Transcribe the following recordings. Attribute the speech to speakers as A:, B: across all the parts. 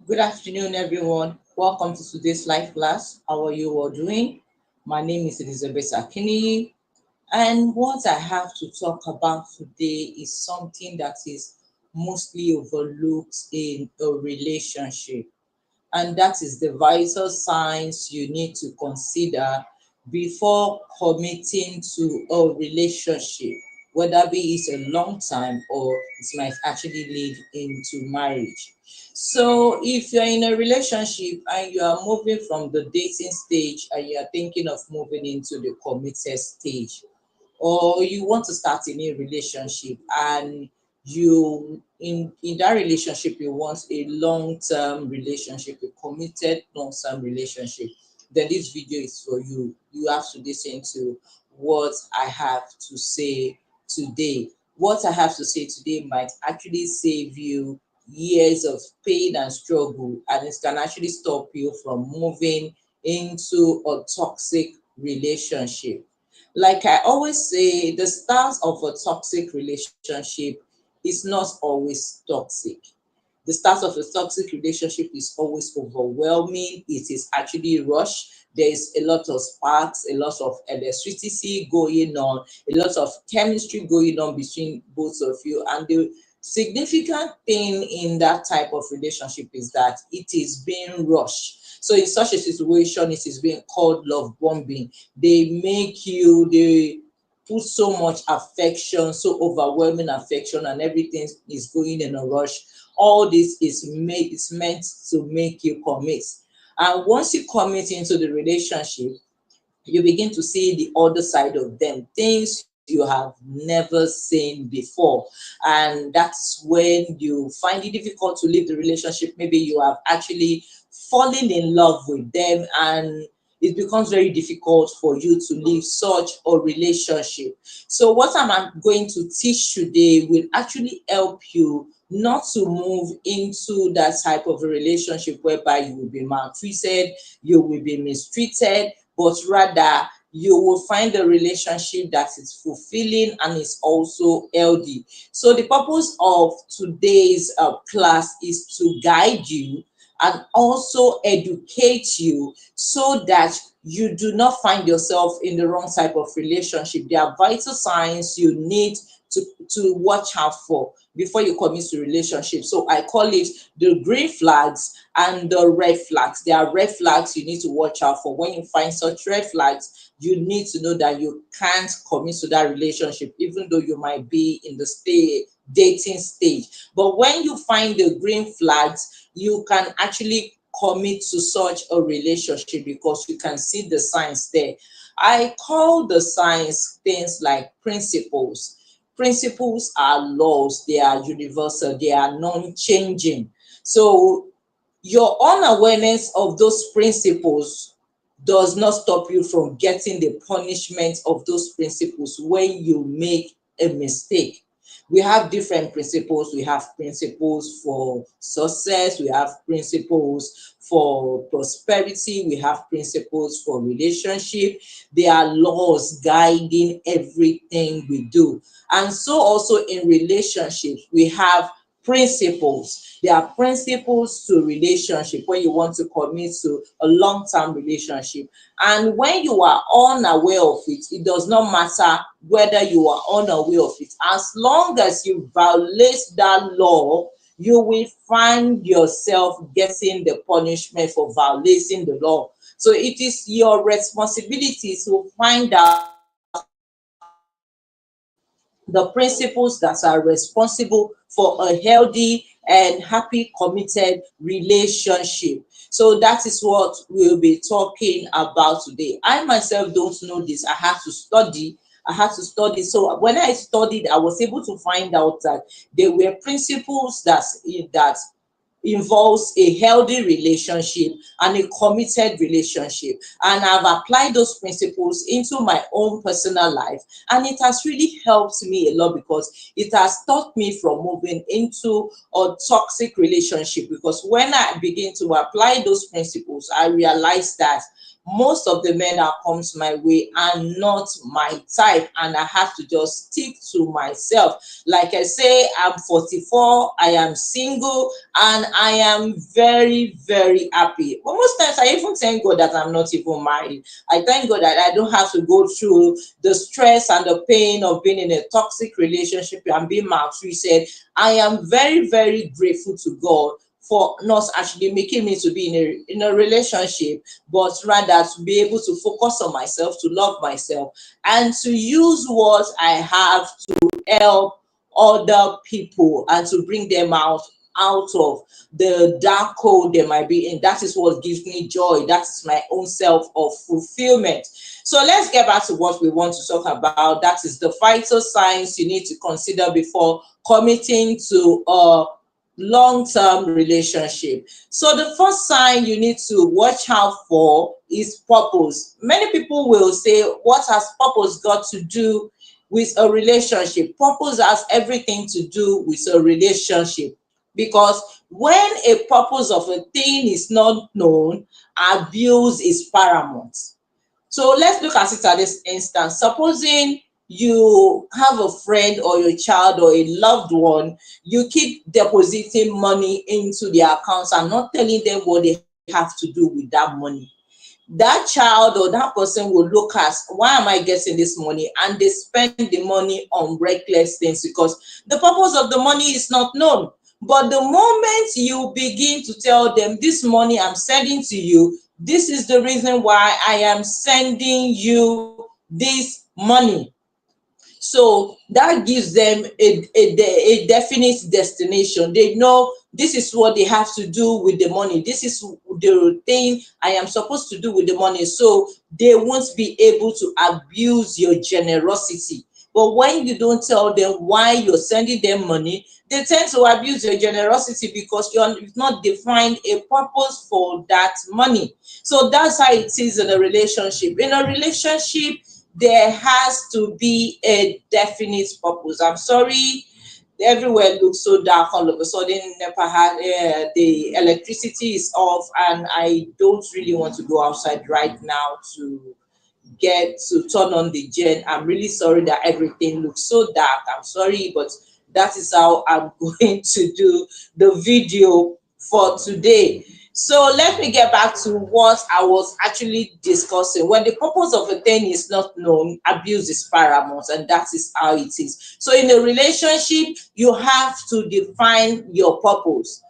A: Good afternoon, everyone. Welcome to today's live class. How are you all doing? My name is Elizabeth Akini, and what I have to talk about today is something that is mostly overlooked in a relationship, and that is the vital signs you need to consider before committing to a relationship, whether be it a long time or it might actually lead into marriage. So, if you're in a relationship and you are moving from the dating stage and you are thinking of moving into the committed stage, or you want to start a new relationship and you in that relationship you want a long-term relationship, a committed long-term relationship, then this video is for you. You have to listen to what I have to say today. What I have to say today might actually save you years of pain and struggle, and it can actually stop you from moving into a toxic relationship. Like I always say, the start of a toxic relationship is not always toxic. The start of a toxic relationship is always overwhelming. It is actually rush. There is a lot of sparks, a lot of electricity going on, a lot of chemistry going on between both of you. And the significant thing in that type of relationship is that it is being rushed. So in such a situation, it is being called love bombing. They put so much affection, so overwhelming affection, and everything is going in a rush. All this is meant to make you commit. And once you commit into the relationship, you begin to see the other side of them, things you have never seen before. And that's when you find it difficult to leave the relationship. Maybe you have actually fallen in love with them, and it becomes very difficult for you to leave such a relationship. So what I'm going to teach today will actually help you not to move into that type of a relationship whereby you will be maltreated, you will be mistreated, but rather you will find a relationship that is fulfilling and is also healthy. So the purpose of today's class is to guide you and also educate you so that you do not find yourself in the wrong type of relationship. There are vital signs you need to watch out for before you commit to relationship. So I call it the green flags and the red flags. There are red flags you need to watch out for. When you find such red flags, you need to know that you can't commit to that relationship, even though you might be in the dating stage. But when you find the green flags, you can actually commit to such a relationship because you can see the signs there. I call the signs things like principles. Principles are laws, they are universal, they are non-changing. So your unawareness of those principles does not stop you from getting the punishment of those principles when you make a mistake. We have different principles. We have principles for success, we have principles for prosperity, we have principles for relationship. There are laws guiding everything we do. And so also in relationships, we have principles. There are principles to relationship when you want to commit to a long-term relationship. And when you are unaware of it, it does not matter whether you are unaware of it. As long as you violate that law, you will find yourself getting the punishment for violating the law. So it is your responsibility to find out the principles that are responsible for a healthy and happy committed relationship. So that is what we'll be talking about today. I myself don't know this. I had to study. So when I studied, I was able to find out that there were principles that involves a healthy relationship and a committed relationship. And I've applied those principles into my own personal life. And it has really helped me a lot because it has taught me from moving into a toxic relationship. Because when I begin to apply those principles, I realized that most of the men that comes my way are not my type, and I have to just stick to myself. Like I say, I'm 44, I am single, and I am very, very happy. But most times I even thank God that I'm not even married. I thank God that I don't have to go through the stress and the pain of being in a toxic relationship and being maltreated. I am very, very grateful to God for not actually making me to be in a relationship, but rather to be able to focus on myself, to love myself, and to use what I have to help other people and to bring them out of the dark hole they might be in. That is what gives me joy. That is my own self of fulfillment. So let's get back to what we want to talk about. That is the vital signs you need to consider before committing to a long-term relationship. So the first sign you need to watch out for is purpose. Many people will say, what has purpose got to do with a relationship? Purpose has everything to do with a relationship, because when a purpose of a thing is not known, abuse is paramount. So let's look at it at this instance. Supposing you have a friend or your child or a loved one, you keep depositing money into their accounts and not telling them what they have to do with that money. That child or that person will look at, why am I getting this money? And they spend the money on reckless things because the purpose of the money is not known. But the moment you begin to tell them, this money I'm sending to you, this is the reason why I am sending you this money. So that gives them a definite destination. They know this is what they have to do with the money. This is the thing I am supposed to do with the money. So they won't be able to abuse your generosity. But when you don't tell them why you're sending them money, they tend to abuse your generosity because you've not defined a purpose for that money. So that's how it is in a relationship. In a relationship, there has to be a definite purpose. I'm sorry, everywhere looks so dark all of a sudden. The electricity is off, and I don't really want to go outside right now to get to turn on the gen. I'm really sorry that everything looks so dark. I'm sorry, but that is how I'm going to do the video for today. So let me get back to what I was actually discussing. When the purpose of a thing is not known, abuse is paramount, and that is how it is. So in a relationship, you have to define your purpose.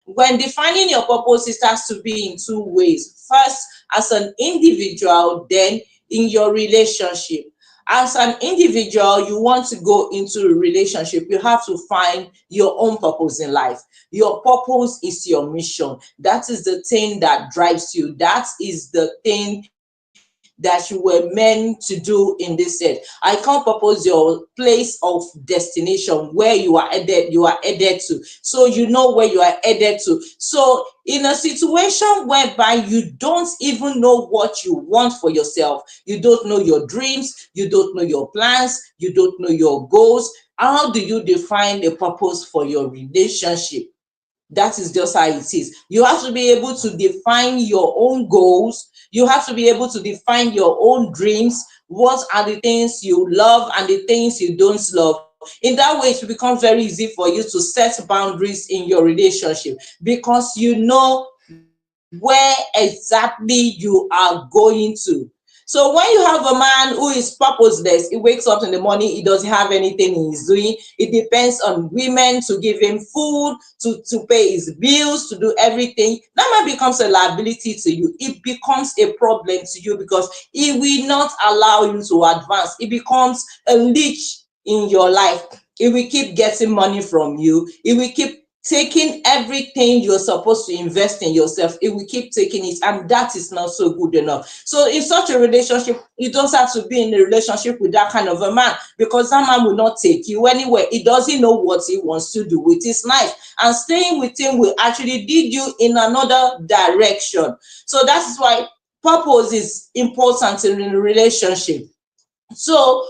A: When defining your purpose, it has to be in two ways. First, as an individual, then in your relationship. As an individual, you want to go into a relationship, you have to find your own purpose in life. Your purpose is your mission. That is the thing that drives you. That is the thing that you were meant to do in this earth. I can't propose your place of destination, where you are headed to. So you know where you are headed to. So in a situation whereby you don't even know what you want for yourself, you don't know your dreams, you don't know your plans, you don't know your goals, how do you define a purpose for your relationship? That is just how it is. You have to be able to define your own goals. You have to be able to define your own dreams. What are the things you love and the things you don't love? In that way, it becomes very easy for you to set boundaries in your relationship, because you know where exactly you are going to. So when you have a man who is purposeless, he wakes up in the morning, he doesn't have anything he's doing. It depends on women to give him food, to pay his bills, to do everything. That man becomes a liability to you. It becomes a problem to you because he will not allow you to advance. It becomes a leech in your life. It will keep getting money from you. It will keep taking everything you're supposed to invest in yourself. It will keep taking it, and that is not so good enough. So in such a relationship, you don't have to be in a relationship with that kind of a man, because that man will not take you anywhere. He doesn't know what he wants to do with his life, and staying with him will actually lead you in another direction. So that is why purpose is important in a relationship. So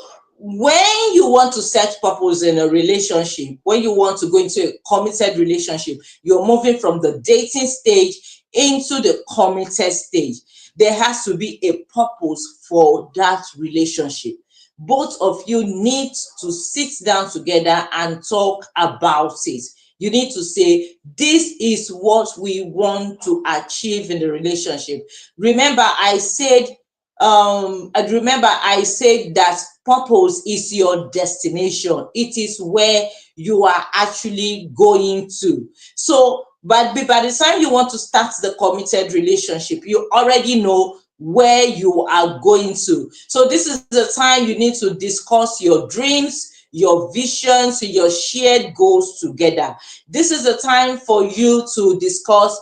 A: when you want to set purpose in a relationship, when you want to go into a committed relationship, you're moving from the dating stage into the committed stage. there has to be a purpose for that relationship. Both of you need to sit down together and talk about it. You need to say, this is what we want to achieve in the relationship. Remember, I said that purpose is your destination. It is where you are actually going to. So, but by the time you want to start the committed relationship, you already know where you are going to. So this is the time you need to discuss your dreams, your visions, your shared goals together. This is the time for you to discuss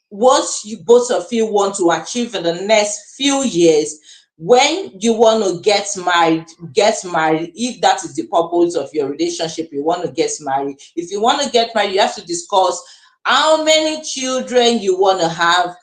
A: what you both of you want to achieve in the next few years. When you want to get married. If that is the purpose of your relationship, you want to get married. If you want to get married, you have to discuss how many children you want to have,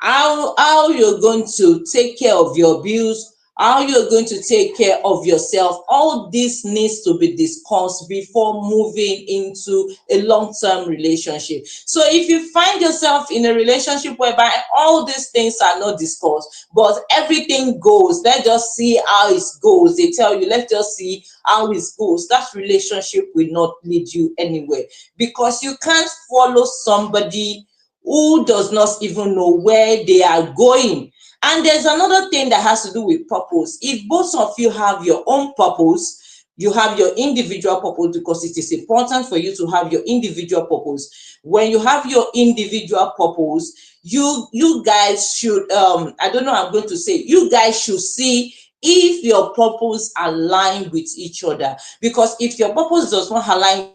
A: how you're going to take care of your bills, how you're going to take care of yourself. All this needs to be discussed before moving into a long-term relationship. So if you find yourself in a relationship whereby all these things are not discussed, but everything goes, let's just see how it goes. They tell you, let's just see how it goes. That relationship will not lead you anywhere, because you can't follow somebody who does not even know where they are going. And there's another thing that has to do with purpose. If both of you have your own purpose, you have your individual purpose, because it is important for you to have your individual purpose. When you have your individual purpose, you guys should I don't know, I'm going to say, you guys should see if your purpose align with each other. Because if your purpose does not align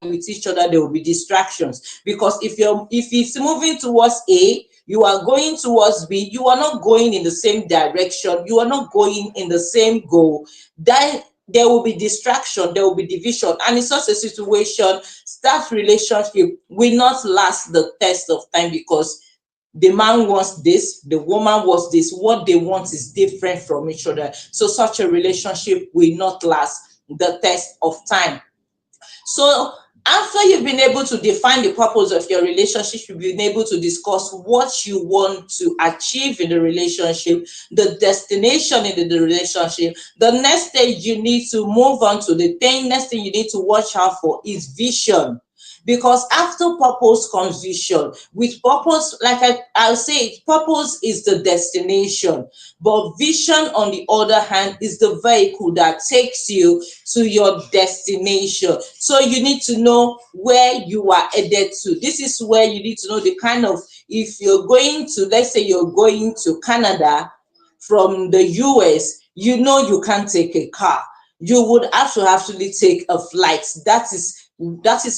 A: with each other, there will be distractions. Because if it's moving towards A, you are going towards B, you are not going in the same direction, you are not going in the same goal, then there will be distraction, there will be division, and in such a situation, that relationship will not last the test of time, because the man wants this, the woman wants this, what they want is different from each other. So such a relationship will not last the test of time. So after you've been able to define the purpose of your relationship, you've been able to discuss what you want to achieve in the relationship, the destination in the relationship. The next stage you need to move on to, the thing next thing you need to watch out for is vision. Because after purpose comes vision. With purpose, like I'll say, purpose is the destination, but vision, on the other hand, is the vehicle that takes you to your destination. So you need to know where you are headed to. This is where you need to know the kind of, if you're going to, let's say you're going to Canada from the US, you know you can't take a car. You would have to actually take a flight. That is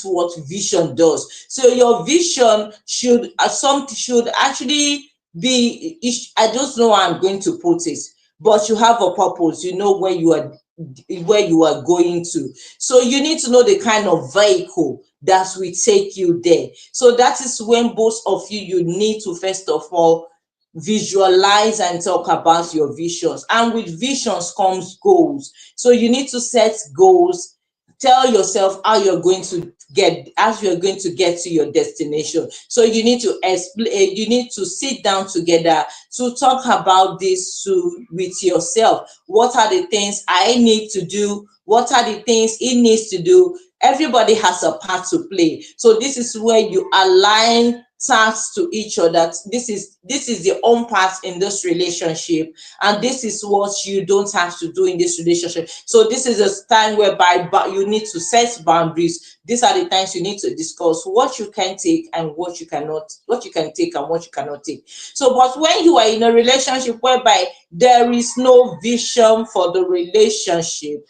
A: what vision does. So your vision should actually be, I don't know how I'm going to put it, but you have a purpose. You know where you are going to. So you need to know the kind of vehicle that will take you there. So that is when both of you need to first of all visualize and talk about your visions. And with visions comes goals. So you need to set goals. Tell yourself how you're going to get to your destination. So you need to explain, you need to sit down together to talk about this with yourself. What are the things I need to do? What are the things he needs to do? Everybody has a part to play. So this is where you align tasks to each other. This is your own part in this relationship, and this is what you don't have to do in this relationship. So this is a time whereby you need to set boundaries. These are the times you need to discuss what you can take and what you cannot, what you can take and what you cannot take. So but when you are in a relationship whereby there is no vision for the relationship,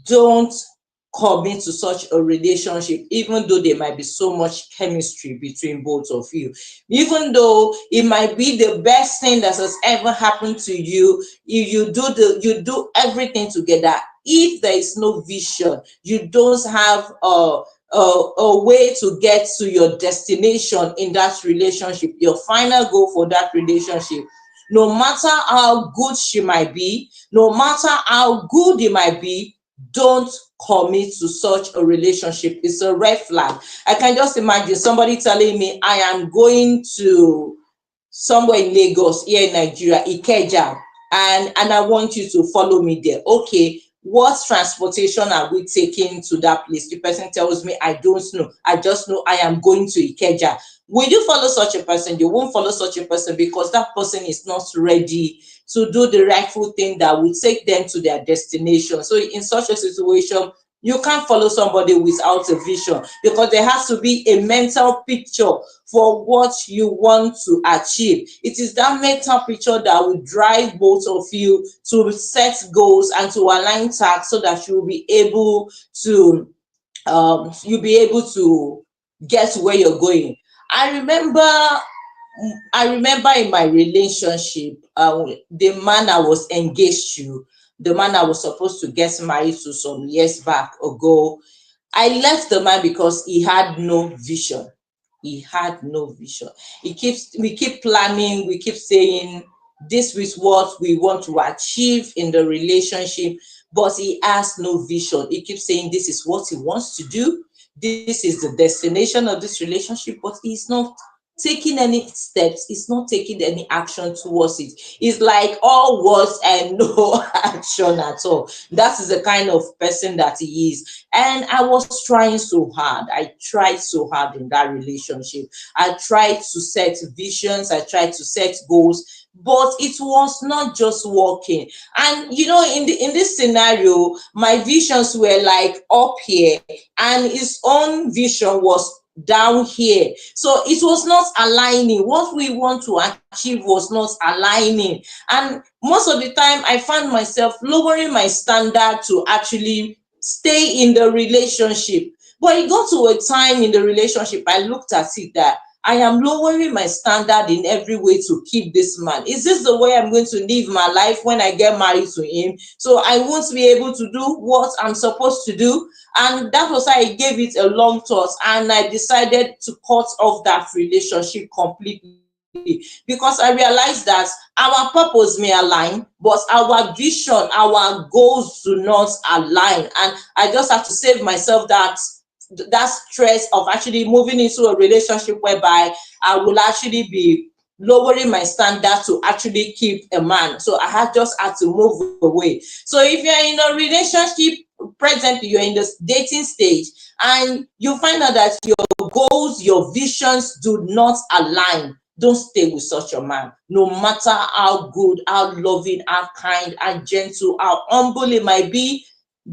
A: don't commit to such a relationship, even though there might be so much chemistry between both of you, even though it might be the best thing that has ever happened to you. If you do everything together, if there is no vision, you don't have a way to get to your destination in that relationship, your final goal for that relationship. No matter how good she might be, no matter how good it might be, don't commit to such a relationship. It's a red flag. I can just imagine somebody telling me, I am going to somewhere in Lagos, here in Nigeria, Ikeja, and I want you to follow me there. Okay, what transportation are we taking to that place? The person tells me, I don't know. I just know I am going to Ikeja. Will you follow such a person? You won't follow such a person because that person is not ready to do the rightful thing that will take them to their destination. So in such a situation, you can't follow somebody without a vision, because there has to be a mental picture for what you want to achieve. It is that mental picture that will drive both of you to set goals and to align tasks so that to you'll be able to get where you're going. I remember I remember in my relationship, the man I was engaged to, the man I was supposed to get married to some years back ago, I left the man because he had no vision. He had no vision. We keep planning, we keep saying this is what we want to achieve in the relationship, but he has no vision. He keeps saying this is what he wants to do. This is the destination of this relationship, but he's not taking any steps. He's not taking any action towards it. It's like all words and no action at all. That is the kind of person that he is. And I was trying so hard. I tried so hard in that relationship. I tried to set visions. I tried to set goals, but it was not just working. And in this scenario, my visions were like up here, and his own vision was down here. So it was not aligning. What we want to achieve was not aligning. And most of the time, I found myself lowering my standard to actually stay in the relationship. But it got to a time in the relationship, I looked at it that I am lowering my standard in every way to keep this man. Is this the way I'm going to live my life when I get married to him? So I won't be able to do what I'm supposed to do. And that was how I gave it a long thought. And I decided to cut off that relationship completely, because I realized that our purpose may align, but our vision, our goals do not align. And I just have to save myself that stress of actually moving into a relationship whereby I will actually be lowering my standard to actually keep a man. So just had to move away. So if you're in a relationship presently, you're in this dating stage, and you find out that your goals, your visions do not align, don't stay with such a man. No matter how good, how loving, how kind, how gentle, how humble it might be,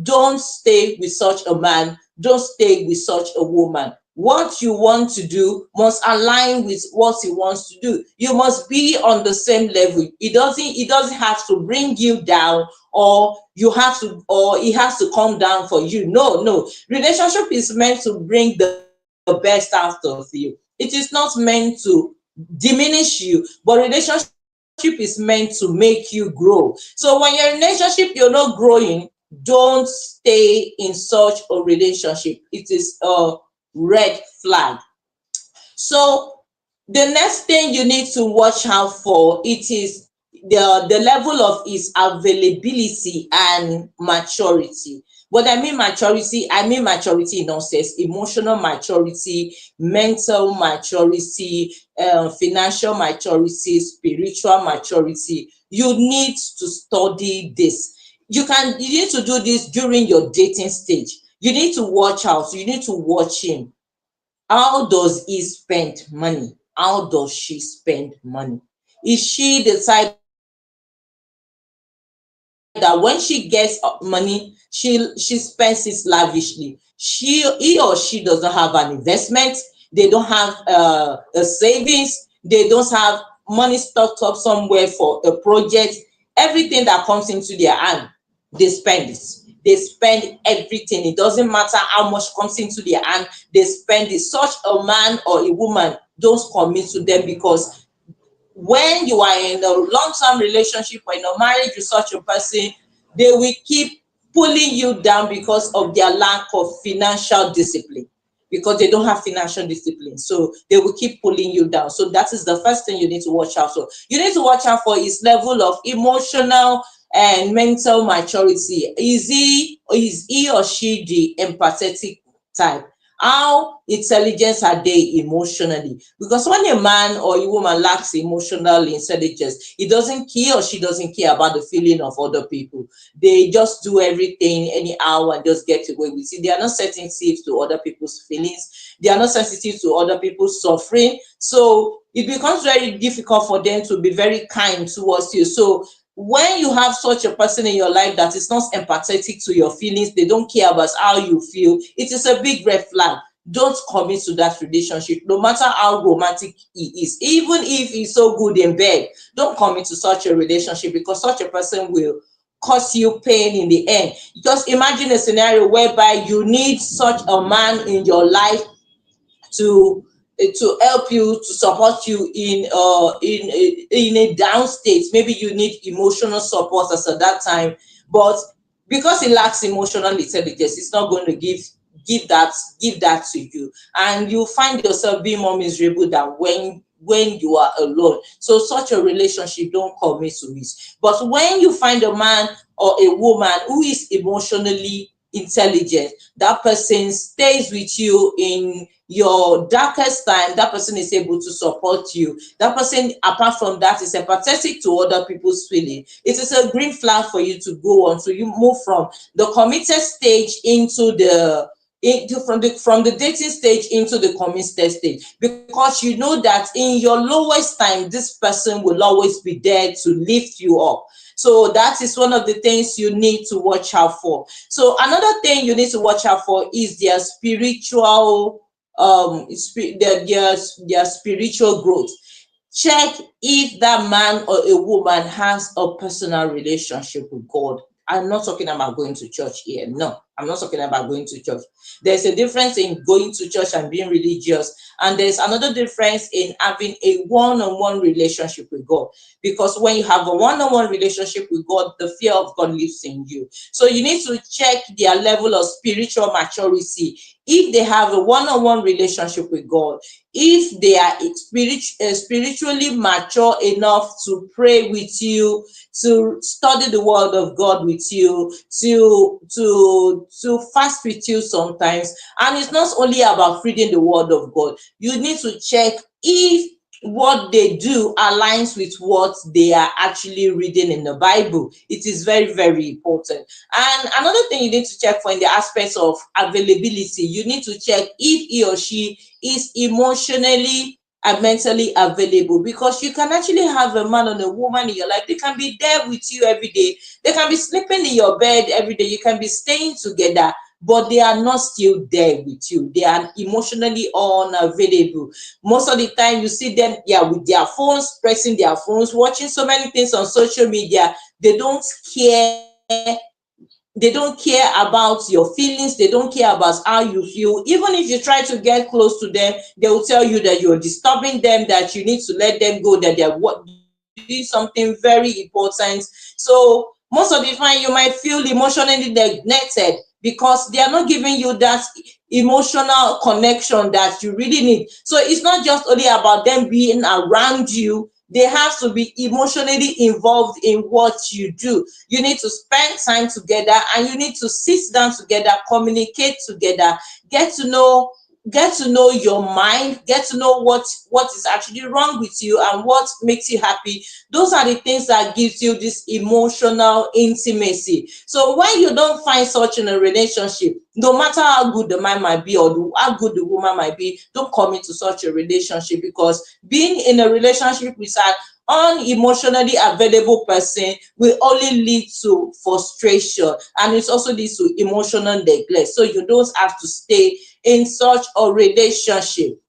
A: don't stay with such a man. Don't stay with such a woman. What you want to do must align with what he wants to do. You must be on the same level. It doesn't have to bring you down, or he has to come down for you. No, no. Relationship is meant to bring the best out of you. It is not meant to diminish you, but relationship is meant to make you grow. So when you're in a relationship, you're not growing, don't stay in such a relationship. It is a red flag. So the next thing you need to watch out for, it is the level of his availability and maturity. What I mean maturity in all sense: emotional maturity, mental maturity, financial maturity, spiritual maturity. You need to study this. You need to do this during your dating stage. You need to watch out. You need to watch him. How does he spend money? How does she spend money? Is she the type that when she gets money, she spends it lavishly? He or she doesn't have an investment. They don't have a savings. They don't have money stocked up somewhere for a project. Everything that comes into their hand, they spend it. They spend everything. It doesn't matter how much comes into their hand, they spend it. Such a man or a woman, don't commit to them, because when you are in a long-term relationship or in a marriage with such a person, they will keep pulling you down because of their lack of financial discipline, because they don't have financial discipline. So they will keep pulling you down. So that is the first thing you need to watch out for. You need to watch out for his level of emotional and mental maturity. Is he or she the empathetic type? How intelligent are they emotionally? Because when a man or a woman lacks emotional intelligence, he or she doesn't care about the feeling of other people. They just do everything anyhow and just get away with it. They are not sensitive to other people's feelings. They are not sensitive to other people's suffering. So it becomes very difficult for them to be very kind towards you. So when you have such a person in your life that is not empathetic to your feelings, they don't care about how you feel, it is a big red flag. Don't commit to that relationship, no matter how romantic he is. Even if he's so good in bed, don't commit to such a relationship, because such a person will cause you pain in the end. Just imagine a scenario whereby you need such a man in your life to help you, to support you in a down state. Maybe you need emotional support as at that time, but because he lacks emotional intelligence, it's not going to give that give that to you, and you find yourself being more miserable than when you are alone. So such a relationship, don't commit to it. But when you find a man or a woman who is emotionally intelligent, that person stays with you in your darkest time. That person is able to support you. That person, apart from that, is empathetic to other people's feeling. It is a green flag for you to go on. So you move from the committed stage into the from the dating stage into the committed stage, because you know that in your lowest time this person will always be there to lift you up. So that is one of the things you need to watch out for. So another thing you need to watch out for is their spiritual their spiritual growth. Check if that man or a woman has a personal relationship with God. I'm not talking about going to church here. No, I'm not talking about going to church. There's a difference in going to church and being religious, and there's another difference in having a one-on-one relationship with God. Because when you have a one-on-one relationship with God, the fear of God lives in you. So you need to check their level of spiritual maturity. If they have a one-on-one relationship with God, if they are spiritually mature enough to pray with you, to study the word of God with you, to fast with you sometimes. And it's not only about reading the word of God. You need to check if what they do aligns with what they are actually reading in the Bible. It is very, very important. And another thing you need to check for in the aspects of availability, you need to check if he or she is emotionally and mentally available. Because you can actually have a man and a woman in your life, they can be there with you every day, they can be sleeping in your bed every day, you can be staying together, but they are not still there with you. They are emotionally unavailable. Most of the time you see them, yeah, with their phones, pressing their phones, watching so many things on social media. They don't care. They don't care about your feelings. They don't care about how you feel. Even if you try to get close to them, they will tell you that you're disturbing them, that you need to let them go, that they're doing something very important. So most of the time you might feel emotionally neglected, because they are not giving you that emotional connection that you really need. So it's not just only about them being around you, they have to be emotionally involved in what you do. You need to spend time together, and you need to sit down together, communicate together, get to know your mind, get to know what is actually wrong with you and what makes you happy. Those are the things that gives you this emotional intimacy. So when you don't find such in a relationship, no matter how good the man might be, or how good the woman might be, don't commit to such a relationship, because being in a relationship with an unemotionally available person will only lead to frustration, and it also leads to emotional neglect. So you don't have to stay in such a relationship.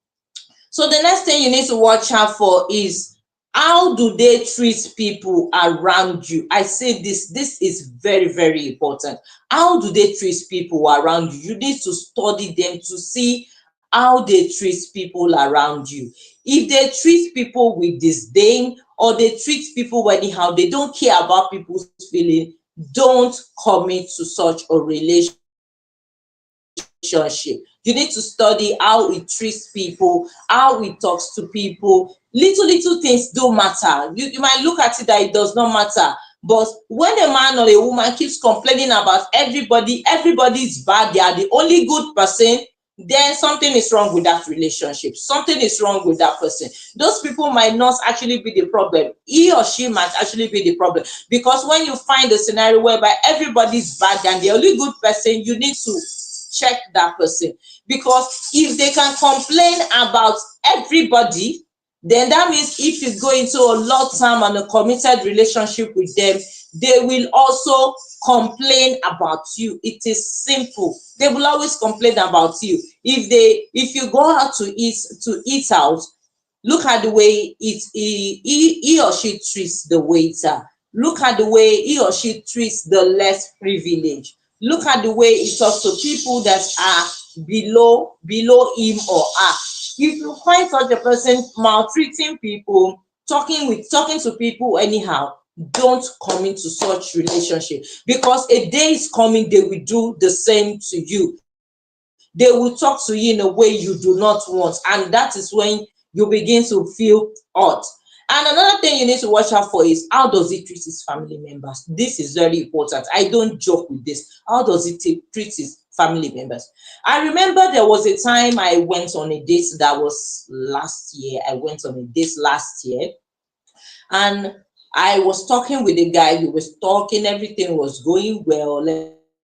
A: So the next thing you need to watch out for is, how do they treat people around you? I say this is very, very important. How do they treat people around you? You need to study them to see how they treat people around you. If they treat people with disdain, or they treat people anyhow, they don't care about people's feeling, don't commit to such a relationship. You need to study how it treats people, how it talks to people. Little things don't matter. You might look at it that it does not matter, but when a man or a woman keeps complaining about everybody is bad, they are the only good person, then something is wrong with that relationship. Something is wrong with that person. Those people might not actually be the problem. He or she might actually be the problem. Because when you find a scenario whereby everybody's bad and the only good person, you need to check that person. Because if they can complain about everybody, then that means if you go into a long-term and a committed relationship with them, they will also complain about you. It is simple. They will always complain about you. If you go out to eat out, look at the way he or she treats the waiter. Look at the way he or she treats the less privileged. Look at the way he talks to people that are below him or her. If you find such a person maltreating people, talking to people anyhow, don't come into such relationship, because a day is coming they will do the same to you. They will talk to you in a way you do not want, and that is when you begin to feel hurt. And another thing you need to watch out for is, how does he treat his family members? This is very important. I don't joke with this. How does he treat his family members? I remember there was a time I went on a date. That was last year. I went on a date last year, and I was talking with a guy. We was talking, everything was going well,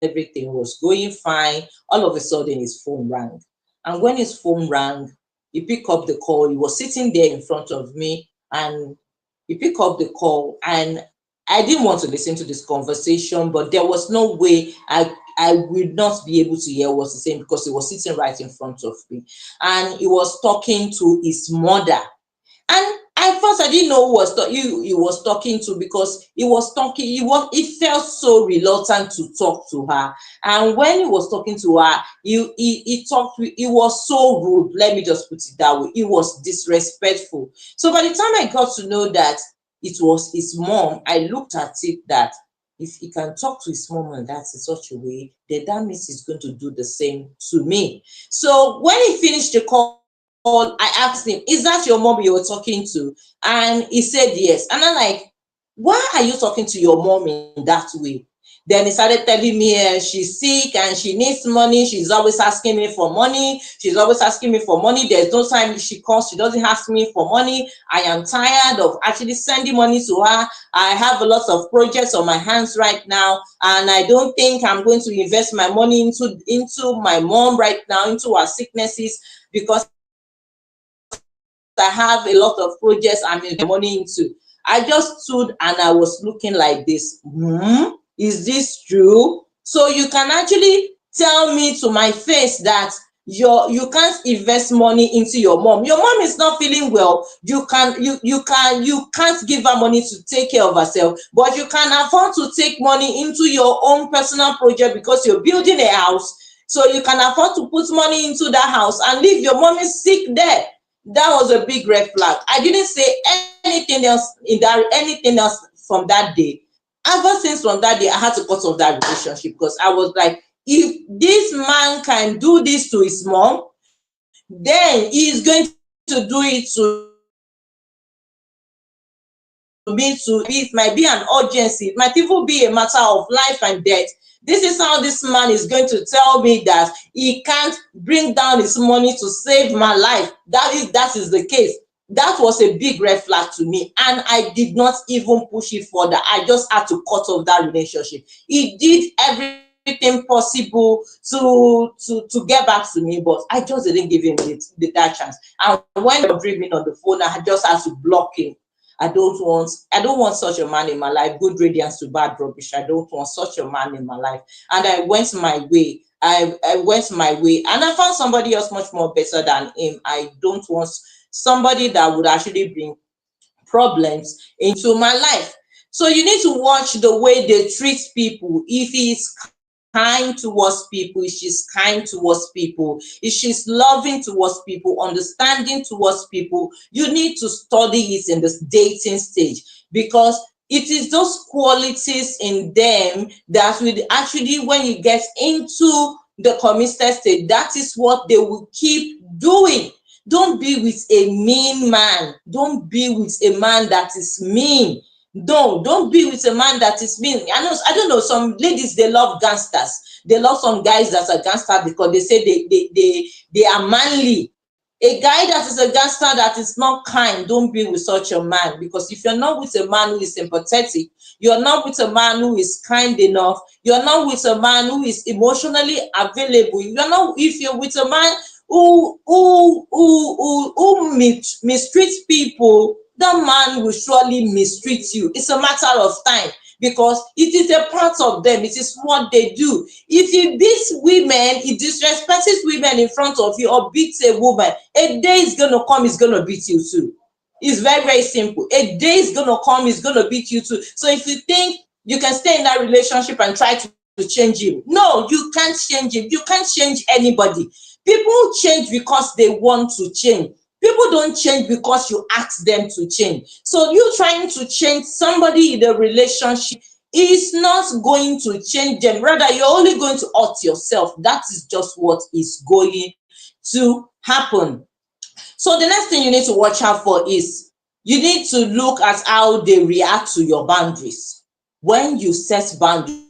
A: everything was going fine. All of a sudden his phone rang. And when his phone rang, he picked up the call. He was sitting there in front of me, and he picked up the call, and I didn't want to listen to this conversation, but there was no way I would not be able to hear what he's saying, because he was sitting right in front of me, and he was talking to his mother. And at first I didn't know who he was talking to, because he felt so reluctant to talk to her. And when he was talking to her, he was so rude. Let me just put it that way. He was disrespectful. So by the time I got to know that it was his mom, I looked at it that if he can talk to his mom and that in such a way, then that means he's going to do the same to me. So when he finished the call, I asked him, "Is that your mom you were talking to?" And he said yes. And I'm like, "Why are you talking to your mom in that way?" Then he started telling me she's sick and she needs money. She's always asking me for money. There's no time she calls, she doesn't ask me for money. I am tired of actually sending money to her. I have a lot of projects on my hands right now, and I don't think I'm going to invest my money into my mom right now, into her sicknesses, because I have a lot of projects I'm investing my money into. I just stood and I was looking like this. Is this true? So you can actually tell me to my face that you can't invest money into your mom. Your mom is not feeling well. You can't give her money to take care of herself, but you can afford to take money into your own personal project because you're building a house. So you can afford to put money into that house and leave your mom is sick there. That was a big red flag. I didn't say anything else from that day. Ever since from that day, I had to cut off that relationship, because I was like, if this man can do this to his mom, then he's going to do it to me too. It might be an urgency, it might even be a matter of life and death. This is how this man is going to tell me that he can't bring down his money to save my life. That is the case. That was a big red flag to me, and I did not even push it further. I just had to cut off that relationship. He did everything possible to get back to me, but I just didn't give him that chance. And when he was dreaming on the phone, I just had to block him. I don't want such a man in my life. Good radiance to bad rubbish. I don't want such a man in my life. And I went my way. I went my way, and I found somebody else much more better than him. I don't want somebody that would actually bring problems into my life. So you need to watch the way they treat people. If he is kind towards people, if she's kind towards people, if she's loving towards people, understanding towards people, you need to study it in this dating stage, because it is those qualities in them that will actually, when you get into the committed stage, that is what they will keep doing. Don't be with a mean man. Don't be with a man that is mean. No, don't be with a man that is mean. I don't know. Some ladies, they love gangsters. They love some guys that are gangsters because they say they are manly. A guy that is a gangster that is not kind, don't be with such a man. Because if you're not with a man who is sympathetic, you're not with a man who is kind enough, you're not with a man who is emotionally available, you're not, if you're with a man who mistreats people, that man will surely mistreat you. It's a matter of time, because it is a part of them. It is what they do. If he beats women, he disrespects women in front of you, or beats a woman, a day is gonna come, he's gonna beat you too. It's very, very simple. A day is gonna come, he's gonna beat you too. So if you think you can stay in that relationship and try to change him, no, you can't change him. You can't change anybody. People change because they want to change. People don't change because you ask them to change. So you trying to change somebody in a relationship is not going to change them. Rather, you're only going to hurt yourself. That is just what is going to happen. So the next thing you need to watch out for is you need to look at how they react to your boundaries. When you set boundaries,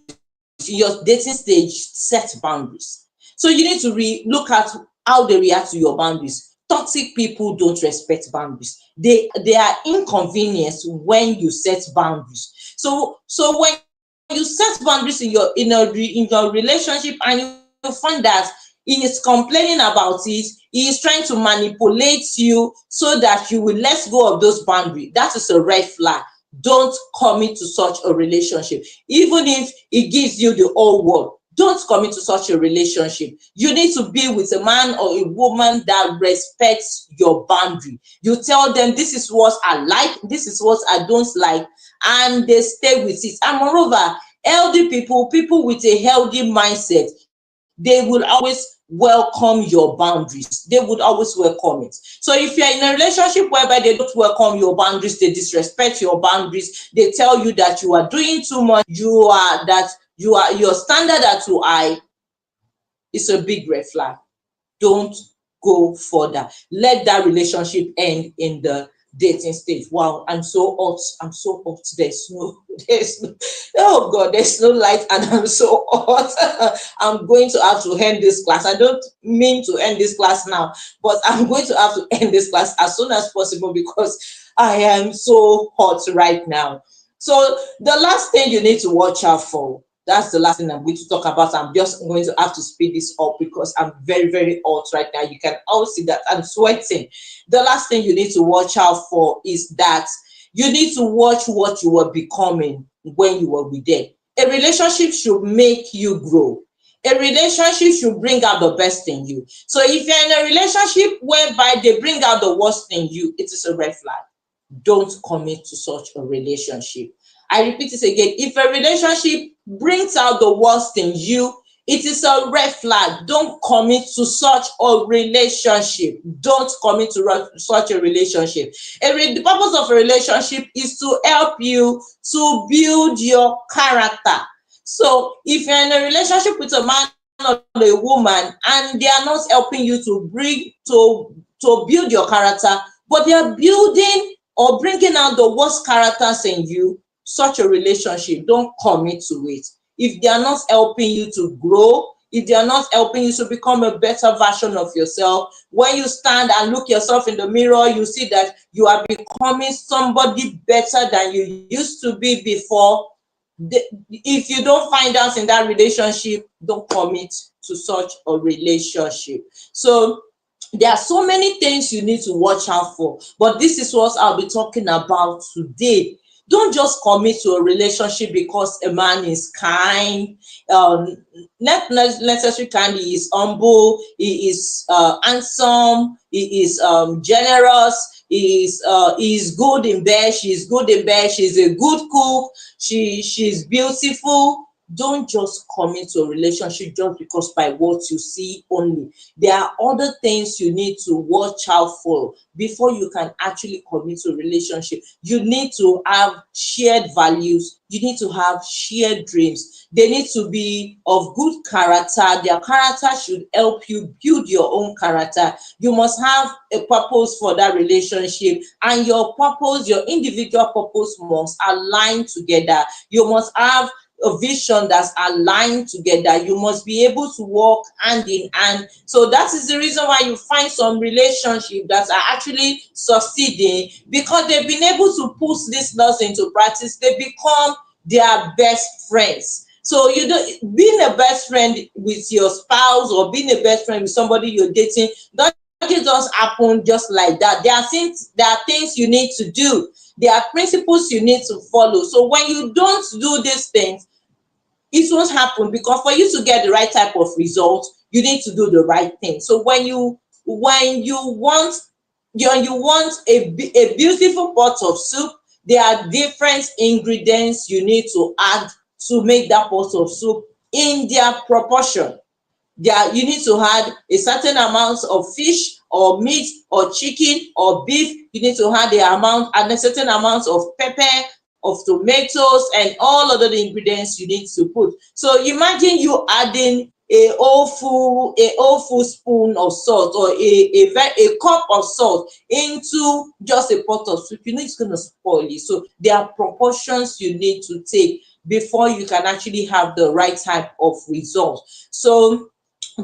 A: in your dating stage, set boundaries. So you need to look at how they react to your boundaries. Toxic people don't respect boundaries. They are inconvenienced when you set boundaries. So when you set boundaries in your relationship, and you find that he is complaining about it, he is trying to manipulate you so that you will let go of those boundaries, that is a red flag. Don't commit to such a relationship. Even if it gives you the whole world, don't commit to such a relationship. You need to be with a man or a woman that respects your boundary. You tell them, this is what I like, this is what I don't like, and they stay with it. And moreover, healthy people with a healthy mindset, they will always welcome your boundaries. They would always welcome it. So if you're in a relationship whereby they don't welcome your boundaries, they disrespect your boundaries, they tell you that you are doing too much, your standard are too high, it's a big red flag. Don't go further. Let that relationship end in the dating stage. Wow, I'm so hot. I'm so hot. There's no, oh God, there's no light, and I'm so hot. I'm going to have to end this class. I don't mean to end this class now, but I'm going to have to end this class as soon as possible because I am so hot right now. So the last thing you need to watch out for, that's the last thing I'm going to talk about. I'm just going to have to speed this up because I'm very, very hot right now. You can all see that I'm sweating. The last thing you need to watch out for is that you need to watch what you were becoming when you were with them. A relationship should make you grow. A relationship should bring out the best in you. So if you're in a relationship whereby they bring out the worst in you, it is a red flag. Don't commit to such a relationship. I repeat it again. If a relationship brings out the worst in you, it is a red flag. Don't commit to such a relationship. Don't commit to such a relationship. The purpose of a relationship is to help you to build your character. So if you're in a relationship with a man or a woman and they are not helping you to build your character, but they are building or bringing out the worst characters in you, such a relationship, don't commit to it. If they are not helping you to grow, if they are not helping you to become a better version of yourself, when you stand and look yourself in the mirror, you see that you are becoming somebody better than you used to be before. If you don't find out in that relationship, don't commit to such a relationship. So there are so many things you need to watch out for, but this is what I'll be talking about today. Don't just commit to a relationship because a man is kind, not necessarily kind. He is humble, he is handsome, he is generous, he is good in bed, she's good in bed, she's a good cook, she's beautiful. don't just commit to a relationship just because by what you see only. There are other things you need to watch out for before you can actually commit to a relationship. You need to have shared values. You need to have shared dreams. They need to be of good character. Their character should help you build your own character. You must have a purpose for that relationship, and your purpose, your individual purpose, must align together. You must have a vision that's aligned together. You must be able to work hand in hand. So that is the reason why you find some relationships that are actually succeeding, because they've been able to put this laws into practice. They become their best friends. So you don't, being a best friend with your spouse or being a best friend with somebody you're dating, don't just happen just like that. There are things you need to do. There are principles you need to follow. So when you don't do these things, it won't happen, because for you to get the right type of result, you need to do the right thing. So when you want a beautiful pot of soup, there are different ingredients you need to add to make that pot of soup in their proportion. There you need to add a certain amount of fish or meat or chicken or beef. You need to add the amount and a certain amount of pepper, of tomatoes, and all other ingredients you need to put. So imagine you adding a whole full spoon of salt, or a cup of salt into just a pot of soup. You know it's going to spoil it. So there are proportions you need to take before you can actually have the right type of result. So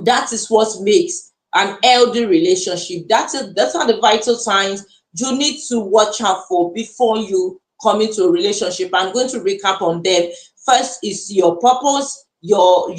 A: that is what makes an healthy relationship. That's are the vital signs you need to watch out for before you come into a relationship. I'm going to recap on them. First is your purpose, your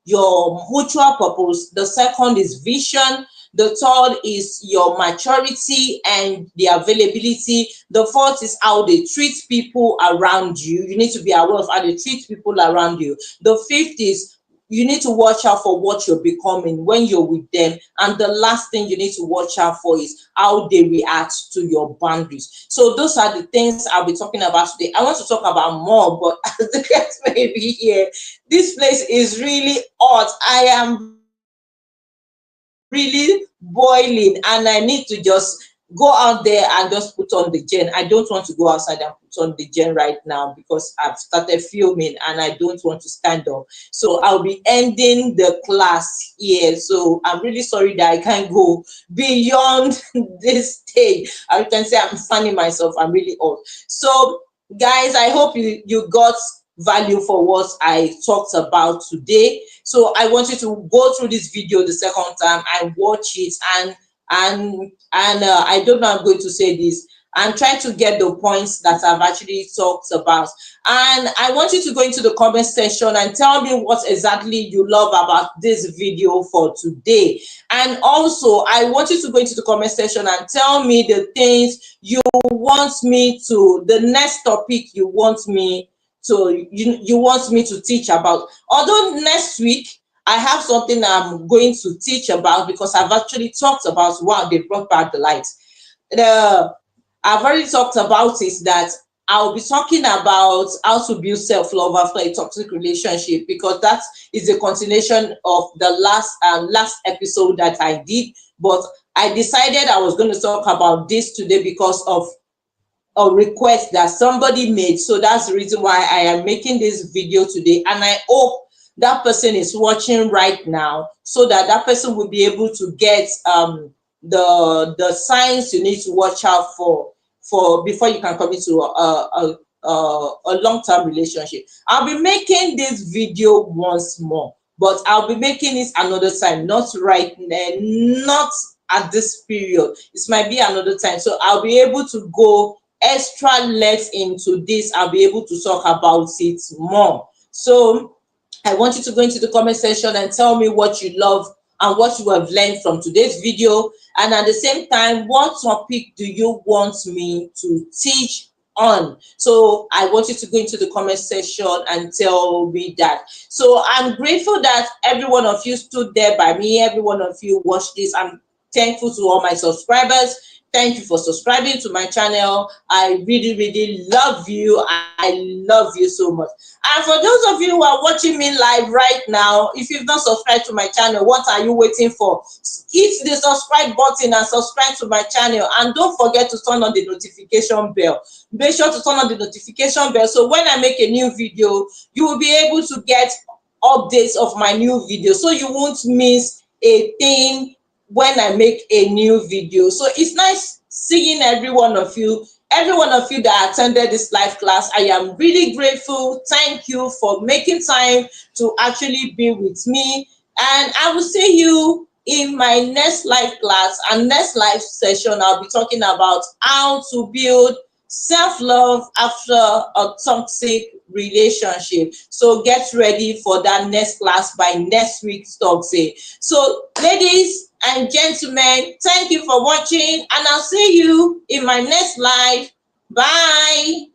A: mutual purpose. The second is vision. The third is your maturity and the availability. The fourth is how they treat people around you. You need to be aware of how they treat people around you. The fifth is you need to watch out for what you're becoming when you're with them. And the last thing you need to watch out for is how they react to your boundaries. So those are the things I'll be talking about today. I want to talk about more, but as the guests may be here, this place is really hot. I am really boiling, and I need to just go out there and just put on the gen. I don't want to go outside and put on the gen right now because I've started filming and I don't want to stand up. So I'll be ending the class here. So I'm really sorry that I can't go beyond this stage. I can say I'm fanning myself. I'm really old. So guys, I hope you got value for what I talked about today. So I want you to go through this video the second time and watch it, and I don't know, I'm going to say this, and try to get the points that I've actually talked about. And I want you to go into the comment section and tell me what exactly you love about this video for today. And also I want you to go into the comment section and tell me the things you want me to, the next topic you want me to, you want me to teach about. Although next week I have something I'm going to teach about, because I've actually talked about, wow, they brought back the light. I've already talked about is that I'll be talking about how to build self-love after a toxic relationship, because that is a continuation of the last episode that I did. But I decided I was going to talk about this today because of a request that somebody made. So that's the reason why I am making this video today, and I hope that person is watching right now, so that that person will be able to get the signs you need to watch out for before you can commit to a long-term relationship. I'll be making this video once more, but I'll be making it another time, not right now, not at this period. This might be another time, so I'll be able to go extra length into this. I'll be able to talk about it more. So I want you to go into the comment section and tell me what you love and what you have learned from today's video. And at the same time, what topic do you want me to teach on? So I want you to go into the comment section and tell me that. So I'm grateful that every one of you stood there by me. Every one of you watched this. I'm thankful to all my subscribers. Thank you for subscribing to my channel. I really, really love you. I love you so much. And for those of you who are watching me live right now, if you've not subscribed to my channel, what are you waiting for? Hit the subscribe button and subscribe to my channel. And don't forget to turn on the notification bell. Make sure to turn on the notification bell so when I make a new video, you will be able to get updates of my new video, so you won't miss a thing when I make a new video. So it's nice seeing every one of you that attended this live class. I am really grateful. Thank you for making time to actually be with me, and I will see you in my next live class and next live session. I'll be talking about how to build self-love after a toxic relationship. So get ready for that next class by next week's Thursday. So ladies and gentlemen, thank you for watching, and I'll see you in my next live. Bye.